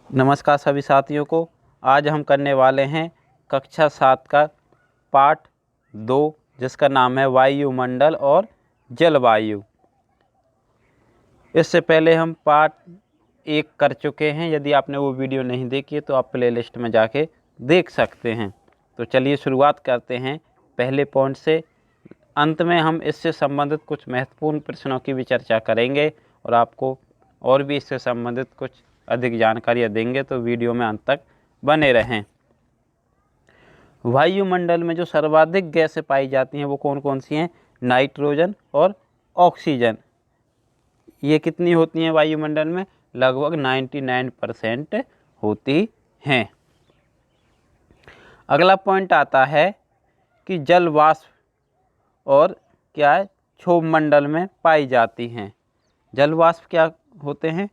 नमस्कार सभी साथियों को। आज हम करने वाले हैं कक्षा 7 का पार्ट 2 जिसका नाम है वायुमंडल और जलवायु। इससे पहले हम पार्ट 1 कर चुके हैं। यदि आपने वो वीडियो नहीं देखी है तो आप प्लेलिस्ट में जाके देख सकते हैं। तो चलिए शुरुआत करते हैं पहले पॉइंट से। अंत में हम इससे संबंधित कुछ महत्वपूर्ण प्रश्नों की भी चर्चा करेंगे और आपको और भी इससे संबंधित कुछ अधिक जानकारियाँ देंगे, तो वीडियो में अंत तक बने रहें। वायुमंडल में जो सर्वाधिक गैसें पाई जाती हैं वो कौन कौन सी हैं? नाइट्रोजन और ऑक्सीजन। ये कितनी होती हैं वायुमंडल में? लगभग 99% होती हैं। अगला पॉइंट आता है कि जल वाष्प और क्या है, क्षोभ मंडल में पाई जाती हैं। जल वाष्प क्या होते हैं?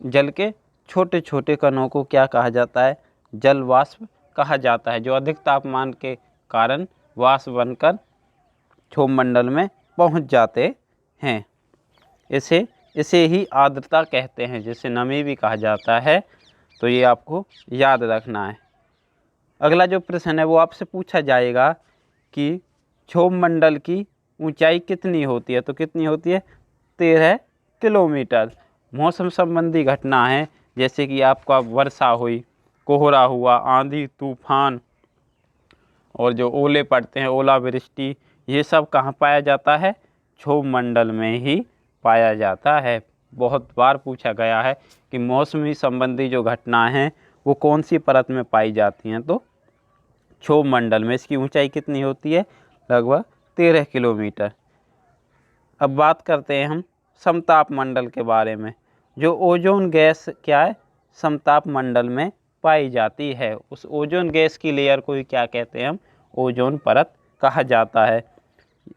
जल के छोटे छोटे कणों को क्या कहा जाता है? जल वाष्प कहा जाता है, जो अधिक तापमान के कारण वाष्प बनकर क्षोभ मंडल में पहुंच जाते हैं। इसे ही आर्द्रता कहते हैं, जिसे नमी भी कहा जाता है। तो ये आपको याद रखना है। अगला जो प्रश्न है वो आपसे पूछा जाएगा कि क्षोभ मंडल की ऊंचाई कितनी होती है? तो कितनी होती है? 13 किलोमीटर। मौसम संबंधी घटना है, जैसे कि आपका वर्षा हुई, कोहरा हुआ, आंधी तूफान और जो ओले पड़ते हैं, ओलावृष्टि, ये सब कहाँ पाया जाता है? क्षोभ मंडल में ही पाया जाता है। बहुत बार पूछा गया है कि मौसमी संबंधी जो घटना हैं वो कौन सी परत में पाई जाती हैं? तो क्षोभ मंडल में। इसकी ऊंचाई कितनी होती है? लगभग 13 किलोमीटर। अब बात करते हैं हम समताप मंडल के बारे में। जो ओजोन गैस क्या है? समताप मंडल में पाई जाती है। उस ओजोन गैस की लेयर को ही क्या कहते हैं हम? ओजोन परत कहा जाता है।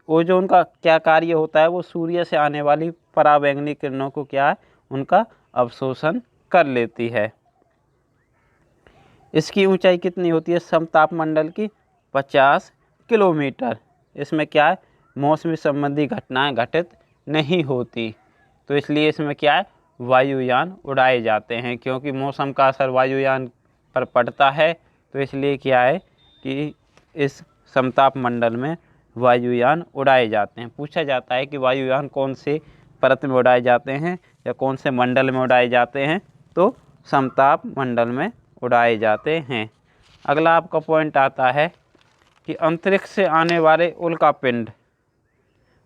ओजोन का क्या कार्य होता है? वो सूर्य से आने वाली पराबैंगनी किरणों को क्या है, उनका अवशोषण कर लेती है। इसकी ऊंचाई कितनी होती है समताप मंडल की? 50 किलोमीटर। इसमें क्या है, मौसमी संबंधी घटनाएं घटित नहीं होती, तो इसलिए इसमें क्या है, वायुयान उड़ाए जाते हैं। क्योंकि मौसम का असर वायुयान पर पड़ता है, तो इसलिए क्या है कि इस समताप मंडल में वायुयान उड़ाए जाते हैं। पूछा जाता है कि वायुयान कौन से परत में उड़ाए जाते हैं या कौन से मंडल में उड़ाए जाते हैं? तो समताप मंडल में उड़ाए जाते हैं। अगला आपका पॉइंट आता है कि अंतरिक्ष से आने वाले उल्कापिंड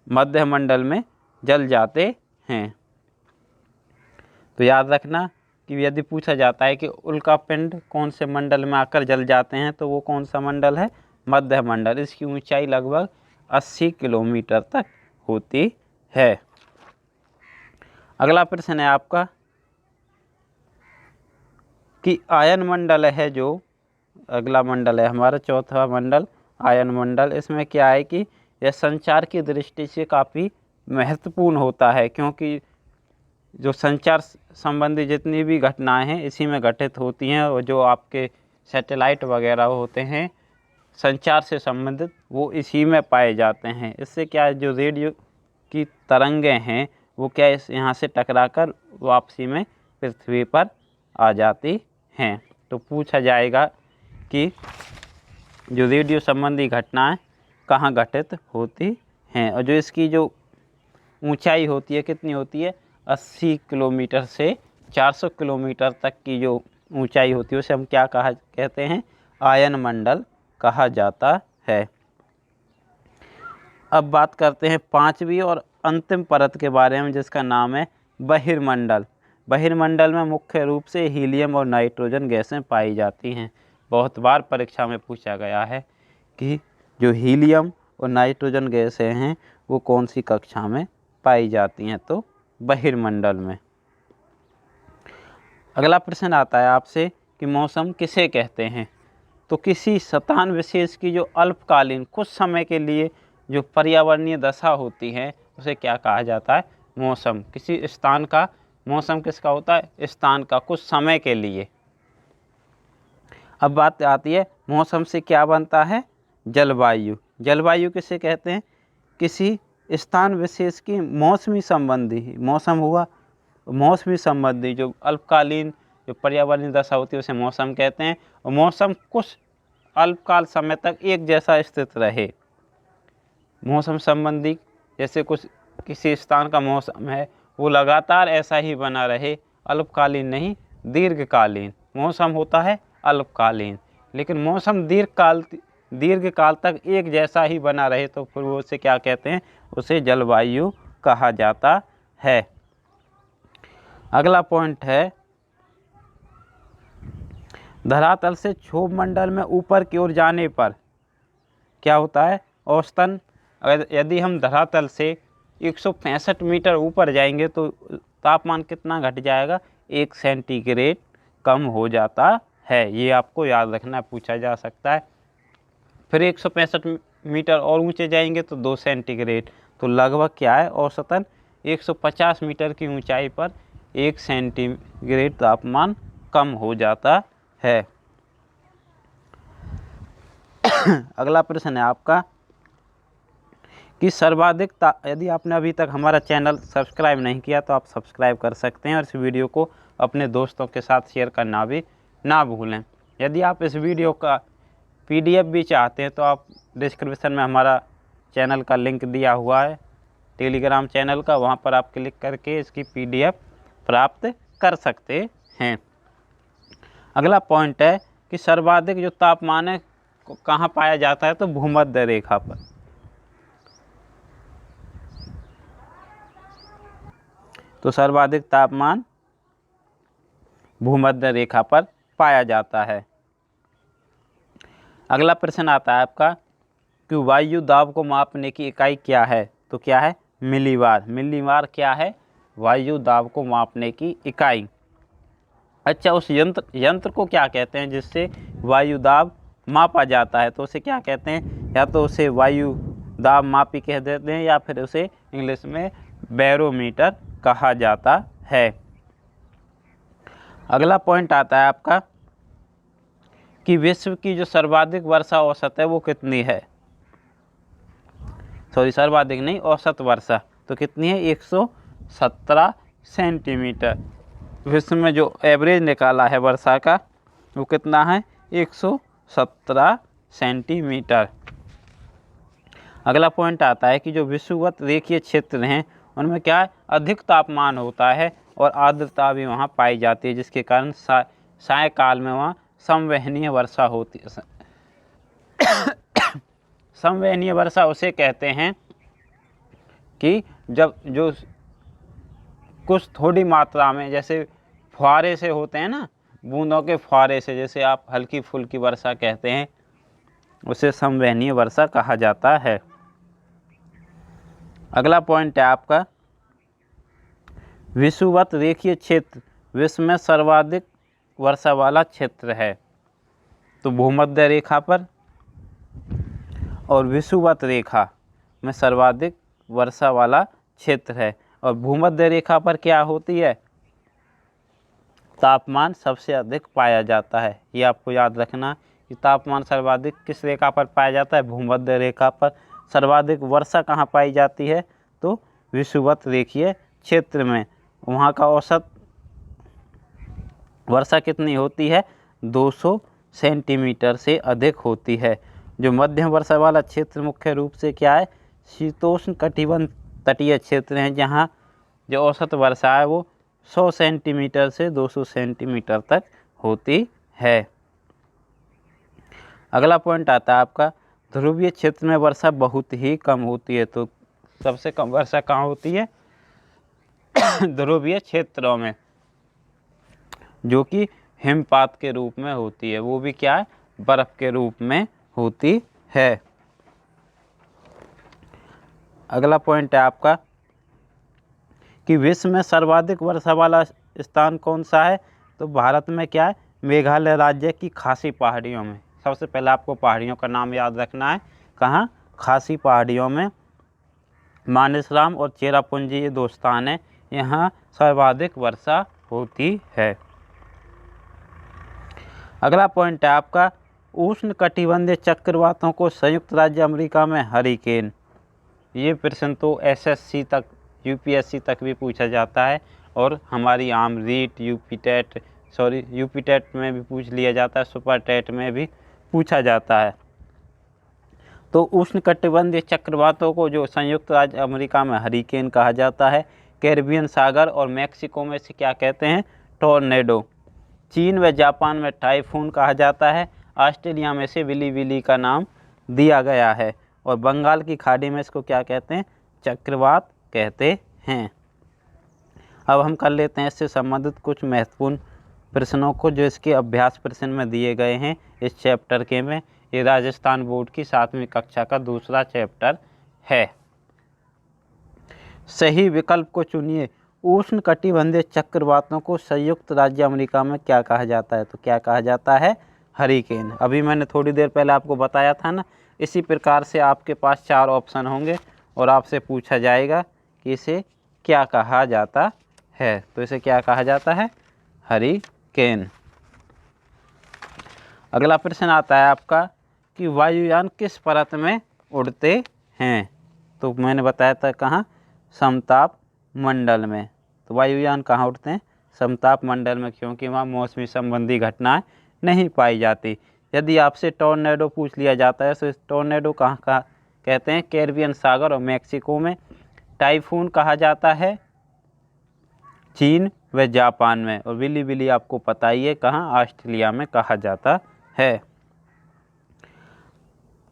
मध्य मंडल में जल जाते हैं। तो याद रखना कि यदि पूछा जाता है कि उल्कापिंड कौन से मंडल में आकर जल जाते हैं, तो वो कौन सा मंडल है? मध्य मंडल। इसकी ऊंचाई लगभग 80 किलोमीटर तक होती है। अगला प्रश्न है आपका कि आयन मंडल है, जो अगला मंडल है हमारा चौथा मंडल आयन मंडल। इसमें क्या है कि यह संचार की दृष्टि से काफ़ी महत्वपूर्ण होता है, क्योंकि जो संचार संबंधी जितनी भी घटनाएं हैं इसी में घटित होती हैं। और जो आपके सैटेलाइट वगैरह होते हैं संचार से संबंधित, वो इसी में पाए जाते हैं। इससे क्या है, जो रेडियो की तरंगें हैं वो क्या इस यहाँ से टकराकर वापसी में पृथ्वी पर आ जाती हैं। तो पूछा जाएगा कि जो रेडियो संबंधी घटनाएं कहाँ घटित होती हैं, और जो इसकी जो ऊंचाई होती है कितनी होती है? 80 किलोमीटर से 400 किलोमीटर तक की जो ऊंचाई होती है उसे हम क्या कहते हैं? आयन मंडल कहा जाता है। अब बात करते हैं पांचवी और अंतिम परत के बारे में, जिसका नाम है बहिर्मंडल। बहिर्मंडल में मुख्य रूप से हीलियम और नाइट्रोजन गैसें पाई जाती हैं। बहुत बार परीक्षा में पूछा गया है कि जो हीलियम और नाइट्रोजन गैसें हैं वो कौन सी कक्षा में पाई जाती हैं? तो बहिर्मंडल में। अगला प्रश्न आता है आपसे कि मौसम किसे कहते हैं? तो किसी स्थान विशेष की जो अल्पकालीन कुछ समय के लिए जो पर्यावरणीय दशा होती है उसे क्या कहा जाता है? मौसम। किसी स्थान का मौसम किसका होता है? स्थान का, कुछ समय के लिए। अब बात आती है मौसम से क्या बनता है? जलवायु। जलवायु किसे कहते हैं? किसी स्थान विशेष की मौसमी संबंधी, मौसम हुआ मौसमी संबंधी जो अल्पकालीन जो पर्यावरणीय दशा होती है उसे मौसम कहते हैं। और मौसम कुछ अल्पकाल समय तक एक जैसा स्थित रहे। मौसम संबंधी जैसे कुछ किसी स्थान का मौसम है वो लगातार ऐसा ही बना रहे, अल्पकालीन नहीं दीर्घकालीन। मौसम होता है अल्पकालीन, लेकिन मौसम दीर्घकाल तक एक जैसा ही बना रहे तो फिर वो उसे क्या कहते हैं, उसे जलवायु कहा जाता है। अगला पॉइंट है, धरातल से क्षोभ मंडल में ऊपर की ओर जाने पर क्या होता है, औसतन यदि हम धरातल से 165 मीटर ऊपर जाएंगे तो तापमान कितना घट जाएगा, 1 सेंटीग्रेड कम हो जाता है। ये आपको याद रखना, पूछा जा सकता है। फिर 165 मीटर और ऊंचे जाएंगे तो 2 सेंटीग्रेड, तो लगभग क्या है, औसतन 150 मीटर की ऊंचाई पर 1 सेंटीग्रेड तापमान कम हो जाता है। अगला प्रश्न है आपका कि सर्वाधिक यदि आपने अभी तक हमारा चैनल सब्सक्राइब नहीं किया तो आप सब्सक्राइब कर सकते हैं और इस वीडियो को अपने दोस्तों के साथ शेयर करना भी ना भूलें। यदि आप इस वीडियो का PDF भी चाहते हैं तो आप डिस्क्रिप्शन में हमारा चैनल का लिंक दिया हुआ है, टेलीग्राम चैनल का, वहां पर आप क्लिक करके इसकी PDF प्राप्त कर सकते हैं। अगला पॉइंट है कि सर्वाधिक जो तापमान है कहाँ पाया जाता है, तो भूमध्य रेखा पर। तो सर्वाधिक तापमान भूमध्य रेखा पर पाया जाता है। अगला प्रश्न आता है आपका कि वायु दाब को मापने की इकाई क्या है, तो क्या है, मिलीबार। मिलीबार क्या है, वायु दाब को मापने की इकाई। अच्छा, उस यंत्र को क्या कहते हैं जिससे वायु दाब मापा जाता है, तो उसे क्या कहते हैं, या तो उसे वायु दाब मापी कह देते हैं या फिर उसे इंग्लिश में बैरोमीटर कहा जाता है। अगला पॉइंट आता है आपका कि विश्व की जो सर्वाधिक वर्षा औसत है वो कितनी है, सर्वाधिक नहीं, औसत वर्षा तो कितनी है, 117 सेंटीमीटर। विश्व में जो एवरेज निकाला है वर्षा का वो कितना है, 117 सेंटीमीटर। अगला पॉइंट आता है कि जो विषुवत रेखीय क्षेत्र हैं उनमें क्या है, अधिक तापमान होता है और आर्द्रता भी वहाँ पाई जाती है, जिसके कारण सायकाल में वहाँ संवहनीय वर्षा होती है। संवहनीय वर्षा उसे कहते हैं कि जब जो कुछ थोड़ी मात्रा में, जैसे फुहारे से होते हैं ना, बूंदों के फुहारे से, जैसे आप हल्की फुल्की वर्षा कहते हैं, उसे संवहनीय वर्षा कहा जाता है। अगला पॉइंट है आपका, विषुवत रेखीय क्षेत्र विश्व में सर्वाधिक वर्षा वाला क्षेत्र है, तो भूमध्य रेखा पर और विषुवत रेखा में सर्वाधिक वर्षा वाला क्षेत्र है। और भूमध्य रेखा पर क्या होती है, तापमान सबसे अधिक पाया जाता है। ये आपको याद रखना कि तापमान सर्वाधिक किस रेखा पर पाया जाता है, भूमध्य रेखा पर। सर्वाधिक वर्षा कहाँ पाई जाती है, तो विषुवत रेखीय क्षेत्र में। वहाँ का औसत वर्षा कितनी होती है, 200 सेंटीमीटर से अधिक होती है। जो मध्यम वर्षा वाला क्षेत्र मुख्य रूप से क्या है, शीतोष्ण कटिबंध तटीय क्षेत्र हैं, जहाँ जो औसत वर्षा है वो 100 सेंटीमीटर से 200 सेंटीमीटर तक होती है। अगला पॉइंट आता है आपका, ध्रुवीय क्षेत्र में वर्षा बहुत ही कम होती है, तो सबसे कम वर्षा कहाँ होती है, ध्रुवीय क्षेत्रों में, जो कि हिमपात के रूप में होती है, वो भी क्या है, बर्फ के रूप में होती है। अगला पॉइंट है आपका कि विश्व में सर्वाधिक वर्षा वाला स्थान कौन सा है, तो भारत में क्या है, मेघालय राज्य की खासी पहाड़ियों में। सबसे पहले आपको पहाड़ियों का नाम याद रखना है, कहाँ, खासी पहाड़ियों में। मानेसराम और चेरापूंजी ये 2 स्थान हैं, यहाँ सर्वाधिक वर्षा होती है। अगला पॉइंट है आपका, उष्ण कटिबंधीय चक्रवातों को संयुक्त राज्य अमेरिका में हरिकेन। ये प्रश्न तो SSC तक, UPSC तक भी पूछा जाता है, और हमारी आम REET, UP TET UP TET में भी पूछ लिया जाता है, सुपर टेट में भी पूछा जाता है। तो उष्णकटिबंधीय चक्रवातों को जो संयुक्त राज्य अमेरिका में हरिकेन कहा जाता है, कैरिबियन सागर और मैक्सिको में से क्या कहते हैं, टॉर्नेडो। चीन व जापान में टाइफून कहा जाता है। ऑस्ट्रेलिया में से विली विली का नाम दिया गया है। और बंगाल की खाड़ी में इसको क्या कहते हैं, चक्रवात कहते हैं। अब हम कर लेते हैं इससे संबंधित कुछ महत्वपूर्ण प्रश्नों को जो इसके अभ्यास प्रश्न में दिए गए हैं इस चैप्टर के में। ये राजस्थान बोर्ड की 7वीं कक्षा का दूसरा चैप्टर है। सही विकल्प को चुनिए। उष्णकटिबंधीय चक्रवातों को संयुक्त राज्य अमेरिका में क्या कहा जाता है, तो क्या कहा जाता है, हरिकेन। अभी मैंने थोड़ी देर पहले आपको बताया था ना। इसी प्रकार से आपके पास 4 ऑप्शन होंगे और आपसे पूछा जाएगा कि इसे क्या कहा जाता है, तो इसे क्या कहा जाता है, हरिकेन। अगला प्रश्न आता है आपका कि वायुयान किस परत में उड़ते हैं, तो मैंने बताया था कहाँ, समताप मंडल में। तो वायुयान कहाँ उड़ते हैं, समताप मंडल में, क्योंकि वहाँ मौसमी संबंधी घटनाएं नहीं पाई जाती। यदि आपसे टॉर्नेडो पूछ लिया जाता है तो इस टॉर्नेडो कहाँ कहते हैं, कैरिबियन सागर और मैक्सिको में। टाइफून कहा जाता है चीन व जापान में। और विली विली आपको पता ही है कहाँ, ऑस्ट्रेलिया में कहा जाता है।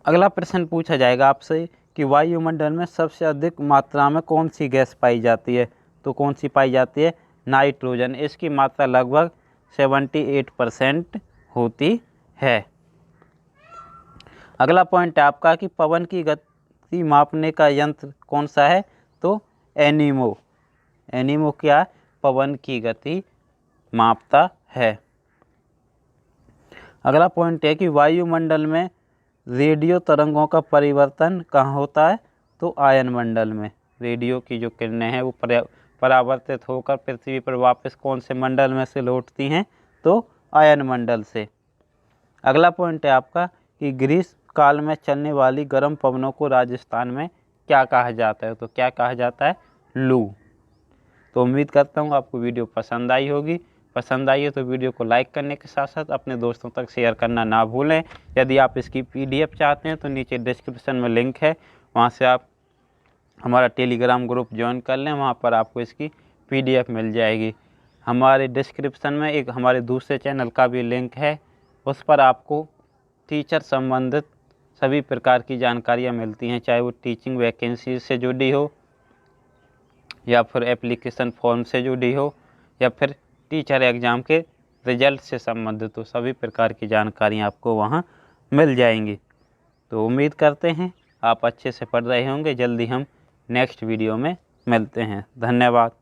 अगला प्रश्न पूछा जाएगा आपसे कि वायुमंडल में सबसे अधिक मात्रा में कौन सी गैस पाई जाती है, तो कौन सी पाई जाती है, नाइट्रोजन। इसकी मात्रा लगभग 78% होती है। अगला पॉइंट है आपका कि पवन की गति मापने का यंत्र कौन सा है, तो एनीमो। एनीमो क्या है, पवन की गति मापता है। अगला पॉइंट है कि वायुमंडल में रेडियो तरंगों का परिवर्तन कहाँ होता है, तो आयन मंडल में। रेडियो की जो किरणें हैं वो परावर्तित होकर पृथ्वी पर वापस कौन से मंडल में से लौटती हैं, तो आयन मंडल से। अगला पॉइंट है आपका कि ग्रीष्म काल में चलने वाली गर्म पवनों को राजस्थान में क्या कहा जाता है, तो क्या कहा जाता है, लू। तो उम्मीद करता हूँ आपको वीडियो पसंद आई होगी। पसंद आई है तो वीडियो को लाइक करने के साथ साथ अपने दोस्तों तक शेयर करना ना भूलें। यदि आप इसकी PDF चाहते हैं तो नीचे डिस्क्रिप्शन में लिंक है, वहाँ से आप हमारा टेलीग्राम ग्रुप ज्वाइन कर लें, वहाँ पर आपको इसकी PDF मिल जाएगी। हमारे डिस्क्रिप्शन में एक हमारे दूसरे चैनल का भी लिंक है, उस पर आपको टीचर संबंधित सभी प्रकार की जानकारियाँ मिलती हैं, चाहे वो टीचिंग वैकेंसी से जुड़ी हो या फिर एप्लीकेशन फॉर्म से जुड़ी हो या फिर टीचर एग्ज़ाम के रिजल्ट से संबंधित हो, सभी प्रकार की जानकारियाँ आपको वहाँ मिल जाएंगी। तो उम्मीद करते हैं आप अच्छे से पढ़ रहे होंगे। जल्दी हम नेक्स्ट वीडियो में मिलते हैं। धन्यवाद।